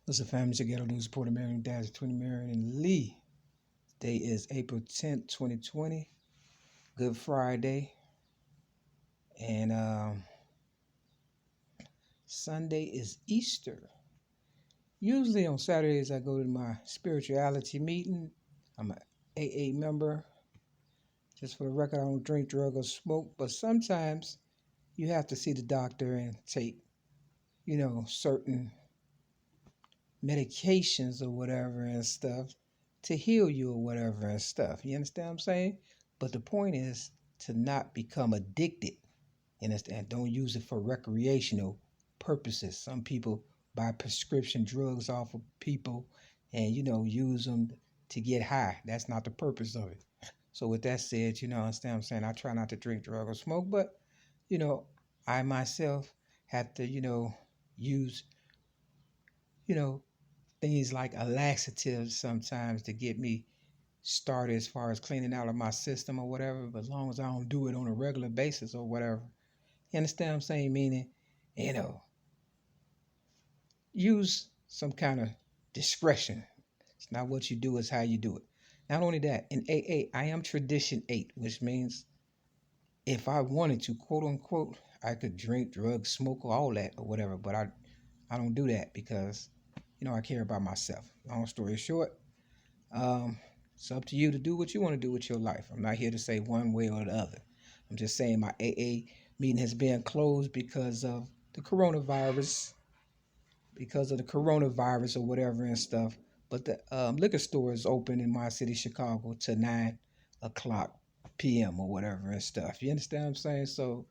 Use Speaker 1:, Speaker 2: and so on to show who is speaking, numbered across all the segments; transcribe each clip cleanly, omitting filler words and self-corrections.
Speaker 1: What's the family together? News reporter Marion Dash, 20 Marion and Lee. Today is April 10th, 2020. Good Friday. And Sunday is Easter. Usually on Saturdays, I go to my spirituality meeting. I'm an AA member. Just for the record, I don't drink, drug, or smoke. But sometimes you have to see the doctor and take, certain medications or whatever and stuff to heal you or whatever and stuff. You understand what I'm saying? But the point is to not become addicted. You understand? Don't use it for recreational purposes. Some people buy prescription drugs off of people and, use them to get high. That's not the purpose of it. So with that said, understand what I'm saying? I try not to drink, drug, or smoke, but, you know, I myself have to, use, you know, things like a laxative sometimes to get me started as far as cleaning out of my system or whatever, but as long as I don't do it on a regular basis or whatever. You understand what I'm saying? Meaning, you know, use some kind of discretion. It's not what you do, it's how you do it. Not only that, in AA, I am tradition 8, which means if I wanted to, quote unquote, I could drink, drugs, smoke, all that or whatever, but I don't do that because, I care about myself. Long story short, Um, it's up to you to do what you want to do with your life. I'm not here to say one way or the other. I'm just saying my AA meeting has been closed the coronavirus, because of the coronavirus or whatever and stuff. But the liquor store is open in my city, Chicago, to 9 o'clock p.m. or whatever and stuff. You understand what I'm saying? So,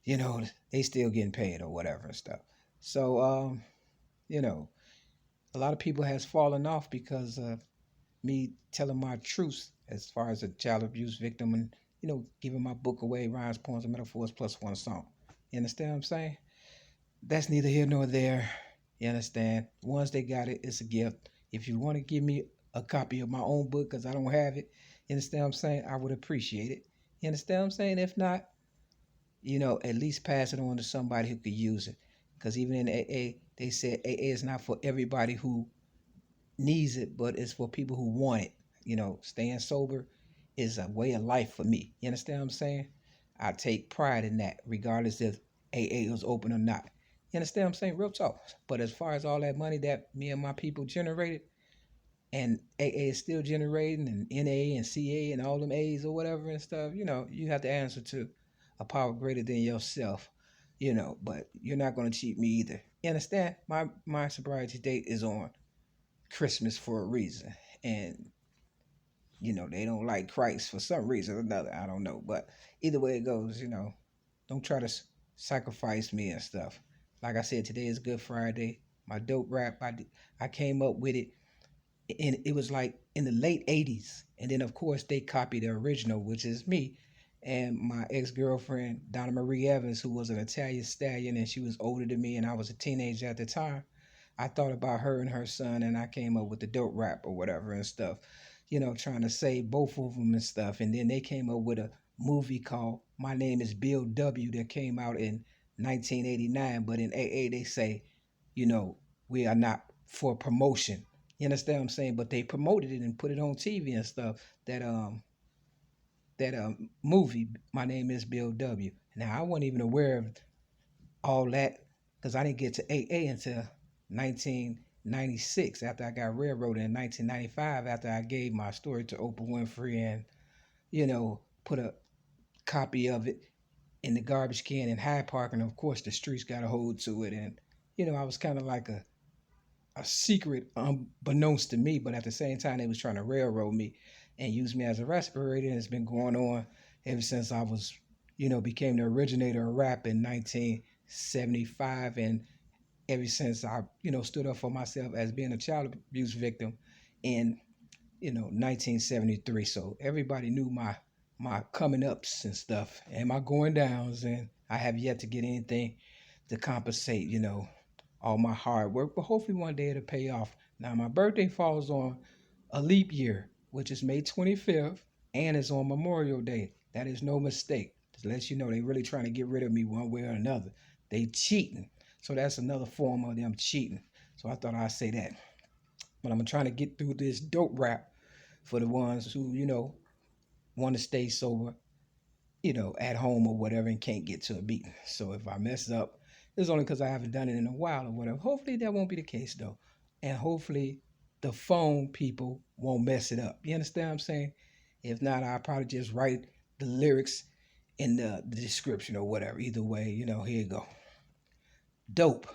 Speaker 1: they still getting paid or whatever and stuff. So, you know, a lot of people has fallen off because of me telling my truth as far as a child abuse victim and, giving my book away, rhymes, poems, and metaphors plus one song. You understand what I'm saying? That's neither here nor there. You understand? Once they got it, it's a gift. If you want to give me a copy of my own book because I don't have it, you understand what I'm saying? I would appreciate it. You understand what I'm saying? If not, at least pass it on to somebody who could use it. Because even in AA, they said AA is not for everybody who needs it, but it's for people who want it. Staying sober is a way of life for me. You understand what I'm saying? I take pride in that, regardless if AA was open or not. You understand what I'm saying? Real talk. But as far as all that money that me and my people generated, and AA is still generating, and NA and CA and all them A's or whatever and stuff, you have to answer to a power greater than yourself. But you're not going to cheat me either. You understand? My sobriety date is on Christmas for a reason. And, they don't like Christ for some reason or another. I don't know. But either way it goes, don't try to sacrifice me and stuff. Like I said, today is Good Friday. My dope rap, I came up with it. And it was like in the late 80s. And then, of course, they copied the original, which is me and my ex-girlfriend, Donna Marie Evans, who was an Italian stallion, and she was older than me, and I was a teenager at the time. I thought about her and her son, and I came up with the dope rap or whatever and stuff, trying to save both of them and stuff. And then they came up with a movie called My Name is Bill W. that came out in 1989. But in AA, they say, you know, we are not for promotion. You understand what I'm saying? But they promoted it and put it on TV and stuff. That movie, My Name is Bill W. Now I wasn't even aware of all that because I didn't get to AA until 1996 after I got railroaded in 1995 after I gave my story to Oprah Winfrey and put a copy of it in the garbage can in Hyde Park, and of course the streets got a hold to it. And I was kind of like a secret unbeknownst to me, but at the same time they was trying to railroad me and use me as a respirator. And it's been going on ever since I was became the originator of rap in 1975. And ever since I stood up for myself as being a child abuse victim in 1973. So everybody knew my coming ups and stuff and my going downs, and I have yet to get anything to compensate all my hard work, but hopefully one day it'll pay off. Now my birthday falls on a leap year, which is May 25th, and it's on Memorial Day. That is no mistake. To let you know, they really trying to get rid of me one way or another. They cheating. So that's another form of them cheating. So I thought I'd say that. But I'm trying to get through this dope rap for the ones who, want to stay sober, at home or whatever and can't get to a beat. So if I mess up, it's only because I haven't done it in a while or whatever. Hopefully that won't be the case though. And hopefully the phone people won't mess it up. You understand what I'm saying? If not, I'll probably just write the lyrics in the description or whatever. Either way, here you go. Dope.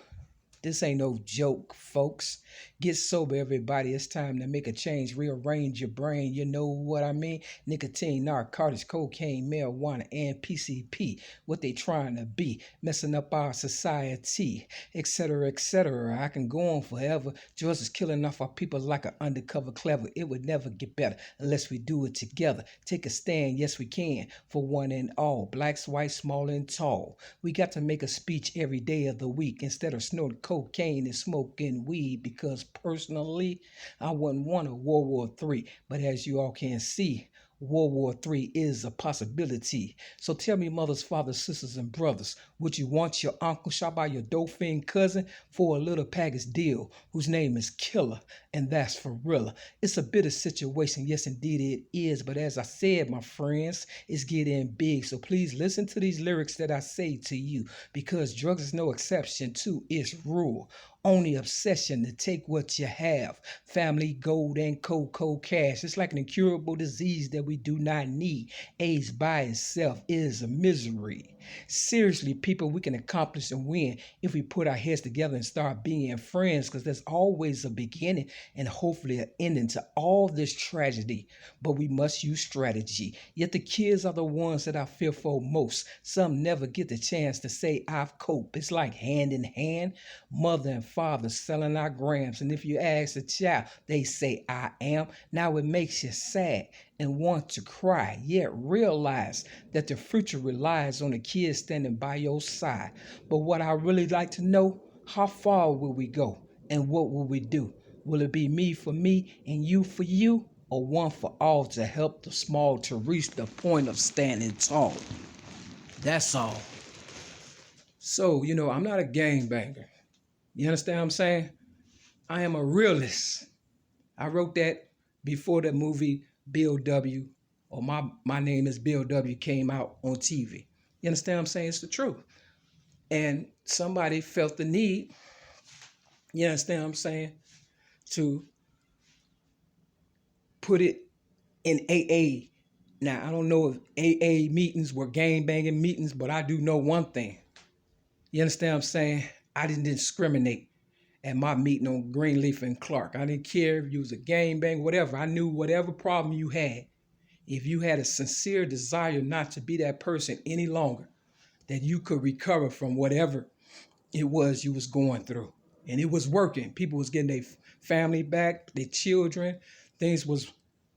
Speaker 1: This ain't no joke, folks. Get sober, everybody. It's time to make a change. Rearrange your brain. You know what I mean? Nicotine, narcotics, cocaine, marijuana, and PCP. What they trying to be. Messing up our society, etc., etc. I can go on forever. Drugs is killing off our people like an undercover clever. It would never get better unless we do it together. Take a stand, yes we can, for one and all. Blacks, white, small and tall. We got to make a speech every day of the week instead of snorting cocaine and smoking weed, because personally I wouldn't want a World War III, but as you all can see, World War III is a possibility. So tell me, mothers, fathers, sisters, and brothers, would you want your uncle shot by your dolphin cousin for a little package deal whose name is Killer? And that's for real. It's a bitter situation, yes indeed it is, but as I said, my friends, it's getting big. So please listen to these lyrics that I say to you, because drugs is no exception to its rule. Only obsession to take what you have. Family, gold, and cold cash. It's like an incurable disease that we do not need. AIDS by itself is a misery. Seriously, people, we can accomplish and win if we put our heads together and start being friends, because there's always a beginning and hopefully an ending to all this tragedy. But we must use strategy. Yet the kids are the ones that I fear for most. Some never get the chance to say I've coped. It's like hand in hand, mother and father selling our grams. And if you ask a child, they say I am. Now it makes you sad and want to cry, yet realize that the future relies on the kids standing by your side. But what I really like to know, how far will we go and what will we do? Will it be me for me and you for you, or one for all to help the small to reach the point of standing tall? That's all. So, I'm not a gangbanger. You understand what I'm saying? I am a realist. I wrote that before the movie Bill W. or My Name is Bill W. came out on TV. You understand what I'm saying? It's the truth. And somebody felt the need, you understand what I'm saying, to put it in AA. Now, I don't know if AA meetings were gang banging meetings, but I do know one thing. You understand what I'm saying? I didn't discriminate at my meeting on Greenleaf and Clark. I didn't care if you was a gang bang, whatever. I knew whatever problem you had, if you had a sincere desire not to be that person any longer, that you could recover from whatever it was you was going through. And it was working. People was getting their family back, their children. Things was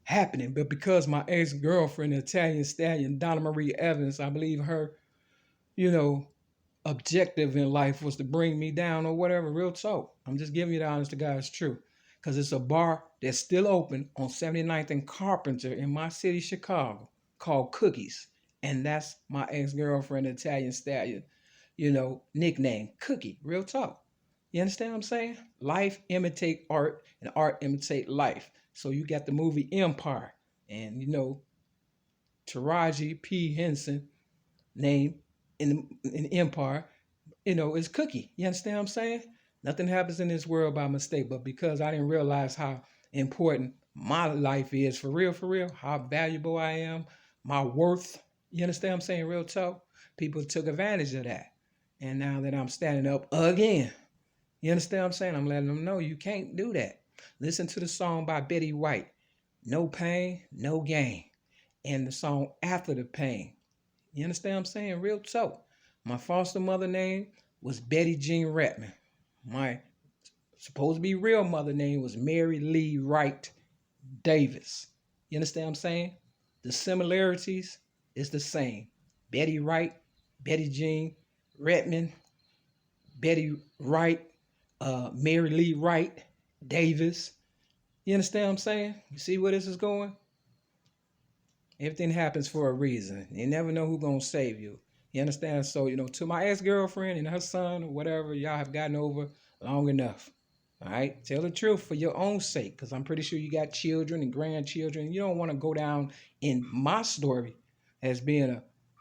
Speaker 1: happening. But because my ex-girlfriend, the Italian stallion, Donna Marie Evans, I believe her, objective in life was to bring me down or whatever, real talk. I'm just giving you the honest to God's truth. Because it's a bar that's still open on 79th and Carpenter in my city, Chicago, called Cookies. And that's my ex-girlfriend, Italian stallion, nickname, Cookie, real talk. You understand what I'm saying? Life imitate art and art imitate life. So you got the movie Empire, and Taraji P. Henson name in Empire, is Cookie. You understand what I'm saying? Nothing happens in this world by mistake, but because I didn't realize how important my life is, for real, how valuable I am, my worth, you understand what I'm saying, real talk, people took advantage of that. And now that I'm standing up again, you understand what I'm saying, I'm letting them know you can't do that. Listen to the song by Betty White, No Pain, No Gain, and the song After the Pain. You understand what I'm saying, real talk. My foster mother name was Betty Jean Redman. My supposed to be real mother name was Mary-L33 Davis. You understand what I'm saying? The similarities is the same. Betty Wright, Betty Jean Redman, Betty Wright, Mary-L33 Davis. You understand what I'm saying? You see where this is going? Everything happens for a reason. You never know who's going to save you. You understand? So, to my ex-girlfriend and her son or whatever, y'all have gotten over long enough. All right, tell the truth for your own sake, because I'm pretty sure you got children and grandchildren. You don't want to go down in my story as being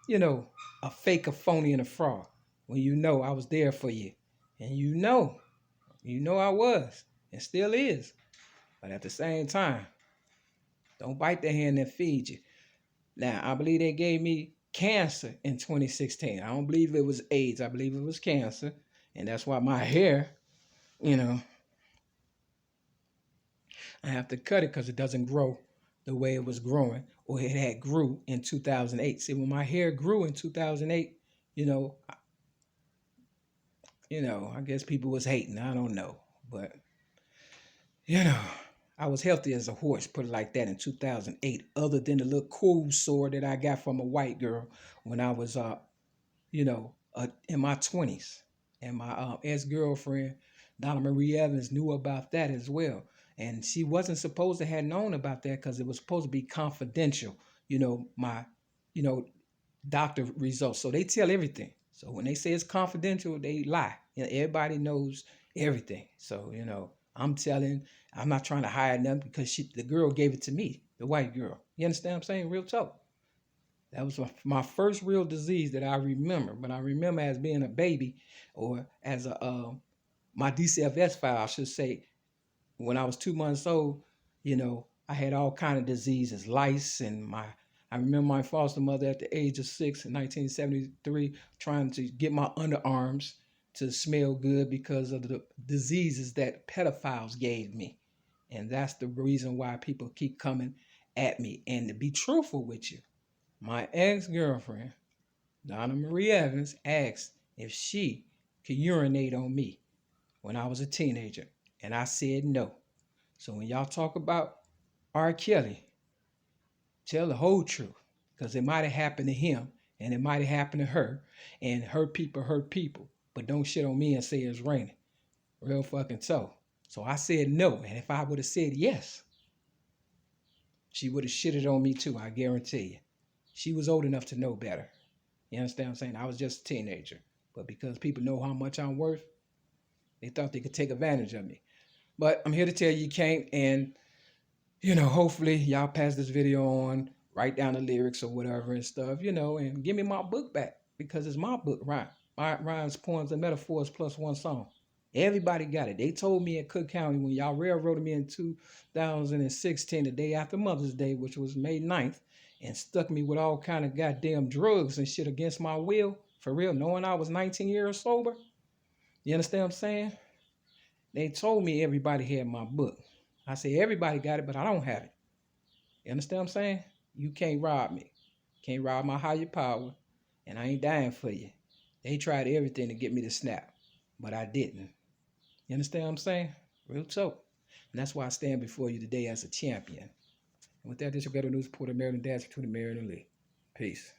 Speaker 1: a fake, a phony, and a fraud. When you know I was there for you, and you know I was, and still is. But at the same time, don't bite the hand that feeds you. Now, I believe they gave me cancer in 2016. I don't believe it was AIDS. I believe it was cancer, and that's why my hair, you know, I have to cut it because it doesn't grow the way it was growing or it had grew in 2008. See, when my hair grew in 2008, you know, I guess people was hating. I don't know, but you know, I was healthy as a horse, put it like that, in 2008. Other than the little cool sore that I got from a white girl when I was, in my 20s, and my ex-girlfriend Donna Marie Evans knew about that as well. And she wasn't supposed to have known about that because it was supposed to be confidential, my, you know, doctor results. So they tell everything. So when they say it's confidential, they lie. Everybody knows everything. So, I'm not trying to hide nothing because the girl gave it to me, the white girl. You understand what I'm saying? Real talk. That was my first real disease that I remember. But I remember as being a baby, or as my DCFS file, I should say, when I was 2 months old, I had all kind of diseases, lice, and I remember my foster mother at the age of 6 in 1973 trying to get my underarms to smell good because of the diseases that pedophiles gave me. And that's the reason why people keep coming at me. And to be truthful with you, my ex-girlfriend, Donna Marie Evans, asked if she could urinate on me when I was a teenager. And I said no. So when y'all talk about R. Kelly, tell the whole truth. Because it might have happened to him, and it might have happened to her, and her people hurt people. But don't shit on me and say it's raining. Real fucking so. So I said no. And if I would have said yes, she would have shitted on me too, I guarantee you. She was old enough to know better. You understand what I'm saying? I was just a teenager. But because people know how much I'm worth, they thought they could take advantage of me. But I'm here to tell you can't. And, hopefully y'all pass this video on, write down the lyrics or whatever and stuff, and give me my book back. Because it's my book, right? Rhymes, poems, and metaphors plus one song. Everybody got it. They told me in Cook County when y'all railroaded me in 2016, the day after Mother's Day, which was May 9th, and stuck me with all kind of goddamn drugs and shit against my will, for real, knowing I was 19 years sober. You understand what I'm saying? They told me everybody had my book. I say everybody got it, but I don't have it. You understand what I'm saying? You can't rob me. Can't rob my higher power, and I ain't dying for you. They tried everything to get me to snap, but I didn't. You understand what I'm saying? Real talk. And that's why I stand before you today as a champion. And with that, this is your better news reporter, Maryland Dash between the Mary and Lee. Peace.